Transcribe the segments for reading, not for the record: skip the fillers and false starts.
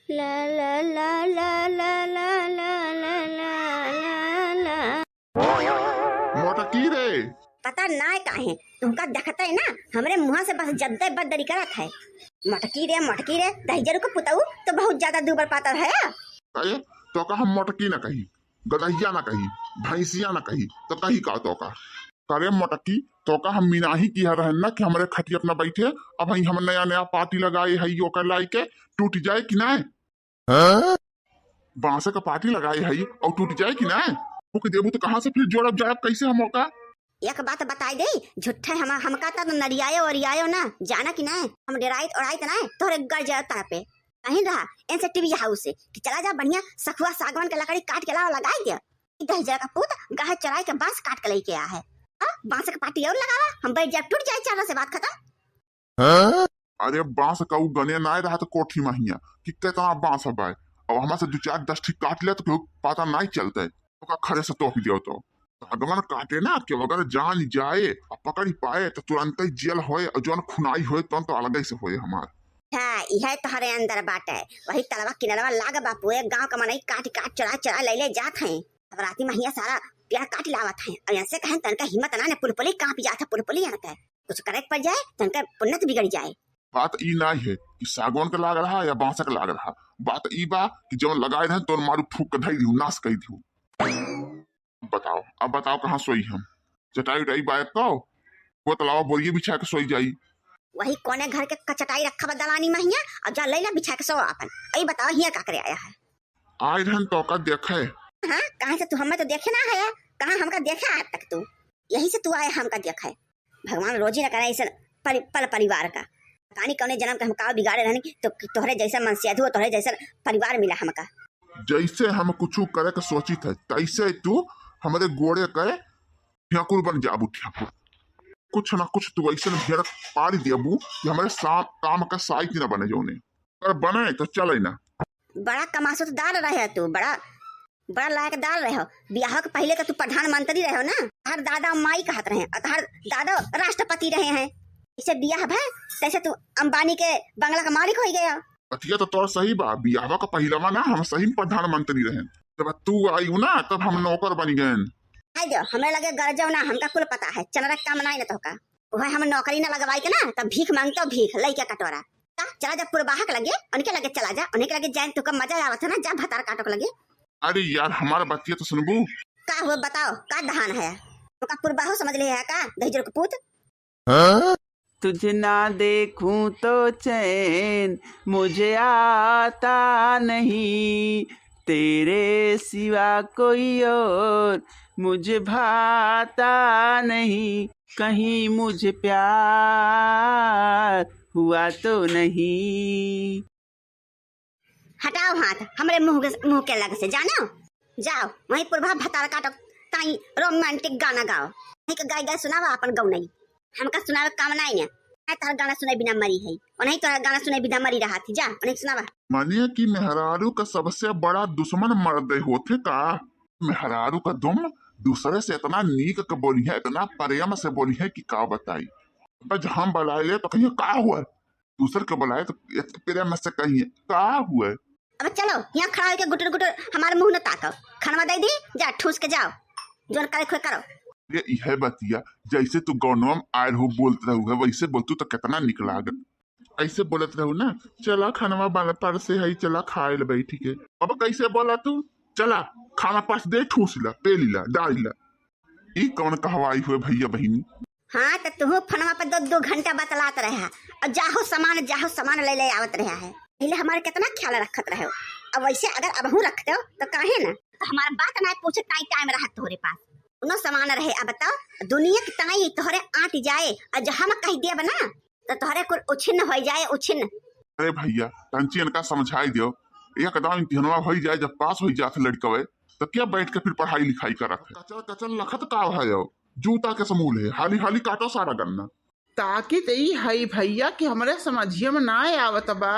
ला ला ला ला ला ला ला ला ला ला। मोटकी रे, पता ना काहे तुमका देखता है ना हमरे मुँह से बस जद्दे बदरी करत है। मटकी रे दहिजरू को पुताऊ तो बहुत ज्यादा दूबर पातर है। कहे तो का हम मोटकी ना कही, गदहिया ना कही, भैंसिया ना कही, तो कही का तो का करे मोटकी तो का हम मीनाही की रहन ना कि हमारे खटिया अपना बैठे। अब हम नया नया पार्टी लगाए है यो कर लाई के टूट जाए कि ना, बांसे का पार्टी लगाए है और टूट जाए कि ना, ओके देबू तो कहाँ से फिर जोड़ब जायब कैसे हम का। एक बात बताई दे झूठे हमका तो नरियायो और ना जाना कि ना हम डेराइत और ना तोरे गड़ जाए तरह पे कहीं रहा इनसे टीवी हाउस से कि चला जा बढ़िया सखुआ सागवान के लकड़ी काट के लाओ लगाई दिया। दहिजरा का पुत गाह चराई के बांस काट के लेके आया है। बांस का पार्टी और लगावा हम बैठ जाए टूट जाए चारों से बात खत्म। अरे बांस का उ गने ना रहा तो कोठी महिया कि कितना बांस है भाई, अब हमारे से 2-4-10 ठीक काट ले तो पता नहीं चलता है तो खड़े से तोप दियो तो सागवान काटे ना कि अगर जान जाए और पकड़ पाए तो तुरंत ही जेल होए और जौन खुनाई होए तो अलग से होए हमार। हाँ यह तोहरे अंदर बात है वही तलवा किनरवा लाग बापू एक गांव का मनई काट चरा ले जात हैं। अब राती महिया सारा प्यार काट लावत हैं और ऐसे कहें तनका हिम्मत ना पुलपुली कांप जाता पुलपुली आता है कुछ करे पड़ जाए तनका पुण्यत बिगड़ जाए। बात ई नहीं है कि सागवान का लाग रहा या बांस का लाग रहा, बात ई बा कि जब लगाए रहे तो मारू फूक के धई दिहू नाश कर दिहू। अब बताओ कहाँ सोई हम, चटाई उटाई बायक को वो तलावा बोरिए बिछा के सोई जाई। वही कोने घर के कचटाई रखा दलानी महिया और जा लेला बिछा के सो अपन। अई बताओ हिया का करे आया है। आए रहन तो का देखे। हाँ कहाँ से तू हमें तो देखे ना है, कहाँ हमका देखा आज तक तू, यही से तू आया हमका देखा है। भगवान रोजी न करे ऐसा परिवार का कहानी कौने जन्म के हम का बिगाड़े रहनी तो तोहरे जैसा मनसियाधु और तोहरे जैसा परिवार मिला हमका। जैसे हम कुछ करे के सोची थे तैसे तू हमारे गोड़े करे ठाकुर बन जाबू ठाकुर, कुछ ना कुछ तू ऐसे भेड़ पारी देबू कि हमारे साथ काम का साइक न बने जोने, अगर बने तो चले ना। बड़ा कमासुतदार रहे तू, बड़ा लायकदार रहे हो। ब्याह के पहले तो तू प्रधानमंत्री रहे हो ना, हर दादा माई कहत रहे और हर दादा राष्ट्रपति रहे हैं। इसे ब्याह भा तैसे तू अंबानी के बंगला का मालिक हो गया। अतिया तो तोर सही बा, ब्याह का पहलवा ना हम सही प्रधानमंत्री रहे, जब तू आई ना तब हम नौकर बन गए। हमें लगे गरजो ना हमका कुल पता है चनरक काम नहीं ना तो का वह हम नौकरी ना लगवाई के ना तब भीख मांगते हो भीख लई क्या कटोरा चला जा पूर्वाहक लगे उनके लगे चला जा उनके लगे जाए तो कब मजा आवत है ना जा भतार काटो के लगे। अरे यार हमारा बच्चिया तो सुनबू का हुआ बताओ का दहान है तो का पूर्वाहो समझ ले है का दहिजर को पूत। तुझे ना देखूं तो चैन मुझे आता नहीं, तेरे सिवा कोई और मुझे भाता नहीं, कहीं मुझे प्यार हुआ तो नहीं। हटाओ हाथ हमरे मुंह के लग से जानो, जाओ वहीं पूर्वा भतार काटो ताई रोमांटिक गाना गाओ। नहीं का गाय सुनावा अपन गौ नहीं हमका सुनावे काम नहीं है। तार गाना सुने बिना मरी है और नहीं तो गाना सुने बिना मरी रहा थी, जा उन्हें सुनावा। मानिए कि मेहरारू का सबसे बड़ा दुश्मन मर्द होते का, मेहरारू का दुम दूसरे से इतना नीक के बोली है, इतना प्रेम से बोली है कि का बताई। बस हम बुलाए ले तो कहिए का हुआ, दूसरे के बुलाए तो प्रेम से कहिए का हुआ। अब चलो यहाँ खड़ा होकर गुटर गुटर हमारे मुंह न ताको, खाना दे दी जा ठूस के जाओ जो करे खोए करो। ये यह बतिया जैसे तू गौनम आयल हो बोलते रहू है वैसे बोलतू तो कितना निक लागत, ऐसे बोलत रहू ना चला खाना बन पर से है चला खाए ले बैठी के। अब कैसे बोला तू चला खाना पास दे ठूस ला पे लीला डाल ला, ई कौन कहवाई हुए भैया बहिनी। हाँ तो तू फनवा पे 2 घंटा बतलात रहे और जाहो सामान ले आवत रहा है। पहले हमारे कितना ख्याल रखत रहे हो, अब वैसे अगर अब रखते हो तो काहे ना तो हमारा बात ना पूछे टाइम रहा तोहरे पास उनो सामान रहे। अब बताओ दुनिया की तनाई तोहरे आट जाए और जहाँ मैं कह दिया बना तो तोहरे कुल उछिन्न हो जाए उछिन्न। अरे भैया टंची इनका समझाई दियो, एकदम इम्तिहानवा हो जाए जब पास हो जाते लड़कवे तो क्या बैठ के फिर पढ़ाई लिखाई करत है। कचल कचल लखत का है जूता के समूल है, हाली हाली काटो सारा गन्ना। ताकि तई हई भैया कि हमरे समझिए में ना आवत बा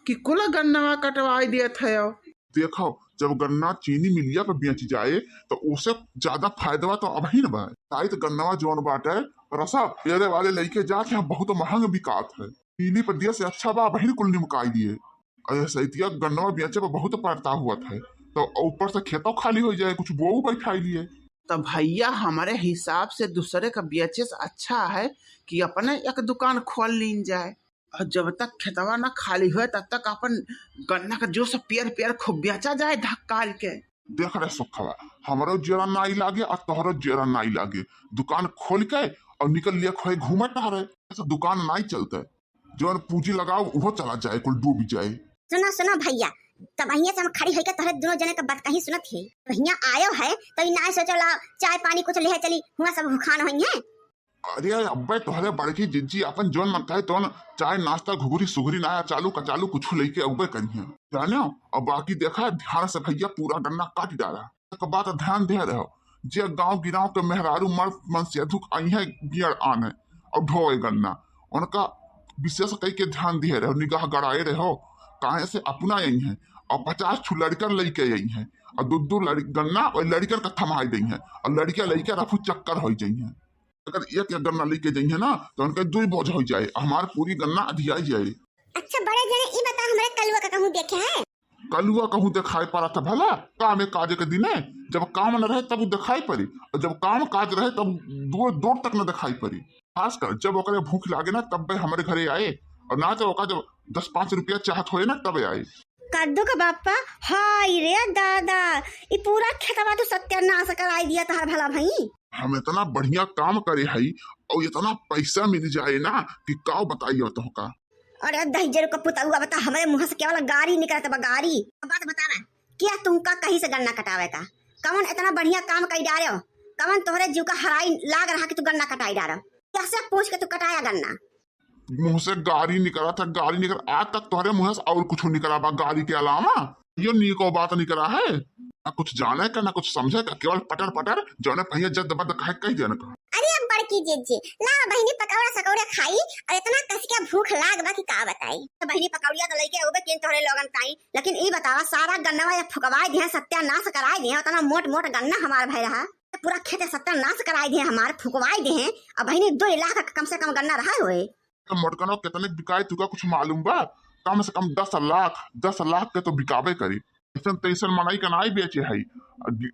कि कुल गन्नवा कटवाई दियत है। देखो जब गन्ना चीनी मिलिया पे बेच जाए तो उसे ज्यादा फायदा तो अब ही न बा। तो गन्नवा जौन बाटे रसा पेरे वाले लेके जाके हम बहुत महंग बिकात है, चीनी पर दिया से अच्छा बा बहिन कुल निमकाई दिए। अरे सैतिया गन्नवा बेचे पर बहुत पड़ता हुआ था, तो ऊपर से खेतों खाली हो जाए, कुछ वो बैठा लिए। तो भैया हमारे हिसाब से दूसरे का बेचे अच्छा है कि अपने एक दुकान खोल लीन जाए, और जब तक खेतवा ना खाली हुए तब तक अपन गन्ना का जो सब पेड़ पेड़ खूब बेचा जाए धक्काल के। देख रहे सुखवा, हमारो जेरा नाई लागे और तोहरो जेरा नाई लागे, दुकान खोल के और निकल लिए खोए घूमे टहरे, ऐसा दुकान नहीं चलते। जो पूंजी लगाओ वो चला जाए, कुल डूब जाए। सुनो सुनो भैया, तब अहिया से हम खड़ी होकर तोहरे दोनों जने का बात कहीं सुनत है। भैया आयो है तो ई ना सोचो ला चाय पानी कुछ ले चली हुआ सब खान होई है। अरे अब्बे तोहरे बड़की जिज्जी अपन जोन मन कहे तो चाय नाश्ता घुघरी सुघरी नाया चालू कचालू कुछ लेके अब्बे करिए जानो। और बाकी देखा ध्यान से भैया पूरा गन्ना काट डाला, एक बात ध्यान दे रहो, जे गांव गिराव के मेहरारू मर्द मन से दुख आई है गियर आने और ढोए गन्ना, उनका विशेष कई के ध्यान दिए रहो, निगाह गड़ाए रहो, काहे से अपना यही है। और 50 छू लड़कर लेके यही है, और दो गन्ना और लड़कर का थमाई दी है, और लड़कियां लेके रफू चक्कर हो जाइए। अगर एक गन्ना लेके जाइए ना तो उनके 2 बोझ हो जाए, हमार पूरी गन्ना अधियाई जाए। अच्छा बड़े जने ई बता हमरे कलुआ का कहूं देखे है? कलुआ कहूँ दिखाई पड़ा था भला, काम काज के दिन जब काम न रहे तब दिखाई पड़ी, और जब काम काज रहे तब दूर तक न दिखाई पड़ी। खासकर जब ओकरे भूख लागे ना तब हमारे घरे आए, और ना तो ओका जब 10-5 रुपया चाहत होए ना तब आए। कद्दू का बापा हाय रे दादा, ई पूरा खेतवा तो सत्यानाश कराई दिया तार भला भाई। हम इतना बढ़िया काम करे हई और इतना पैसा मिल जाए ना कि का बताइए तो का। अरे दहिजर का पुता हुआ बता, हमारे मुंह से केवल गाड़ी निकलता बा गाड़ी। बात बतावा क्या तुमका कहीं से गन्ना कटावे का? कौन इतना बढ़िया काम कई डालो? कौन तोहरे जीव का हराई लाग रहा कि तू गन्ना कटाई डालो? कैसे पूछ के तू कटाया गन्ना? मुंह से गाड़ी निकला था, गाड़ी निकल आज तक तुम्हारे मुंह से और कुछ निकला बा गाड़ी के अलावा? यो नीको बात निकला है, ना कुछ जाने का ना कुछ समझे का, केवल पटर पटर जो ने भैया जद बद कह देने का। अरे अब बड़की जीजी ला बहिनी पकौड़ा सकौड़ा खाई, और इतना कस के भूख लाग बा कि का बताई। तो बहिनी पकौड़िया तो लेके ओबे केन तोहरे लोगन ताई, लेकिन ई बतावा सारा गन्ना या फुकवाई दे सत्यानाश कराई दे, उतना मोट गन्ना हमार भई रहा, पूरा खेत सत्यानाश कराई दे हमार, फुकवाई दे। और बहिनी 2 लाख का कम से कम गन्ना रहा होए। तो मोटकनो कितने बिकाए तुका कुछ मालूम बा? कम से कम 10 लाख के तो बिकाबे करी। ऐसा तैसन मनाई का नाई बेचे है,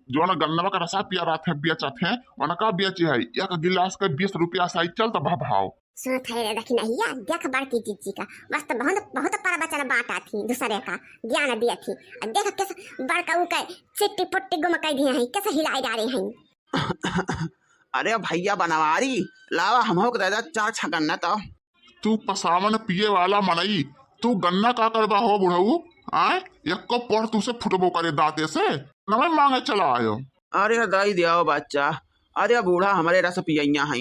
जो ना गन्नवा का रसा पिया रहा थे बेचा थे उनका बेचे है, एक गिलास का 20 रुपया साई चल तो भाव। सुनो थे देखी नहीं या देख बड़की जीजी का मस्त बहुत पर बचन बांटा थी, दूसरे का ज्ञान दिया थी। और देख कैसे बड़का उ के चिट्टी पुट्टी गुम कई दिए हैं, कैसे हिलाई डाले हैं। अरे भैया बनवारी लावा हमहो के दादा 4 गन्ना तो। तू पसावन पिए वाला मनई, तू गन्ना का करबा हो बुढ़ऊ? आए एक को पर तू से फुटबो करे दांते से नवे मांगे चला आयो। अरे दाई दिया बच्चा, अरे बूढ़ा हमारे रस पियैया हैं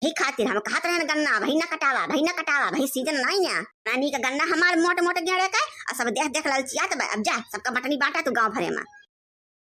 ही खातिर हम कहत रहे गन्ना भाई न कटावा भाई सीजन नहीं है नानी का गन्ना हमार मोटे गेड़े का, और सब देख ललचिया। अब जा सबका बटनी बांटा तू गांव भरे में।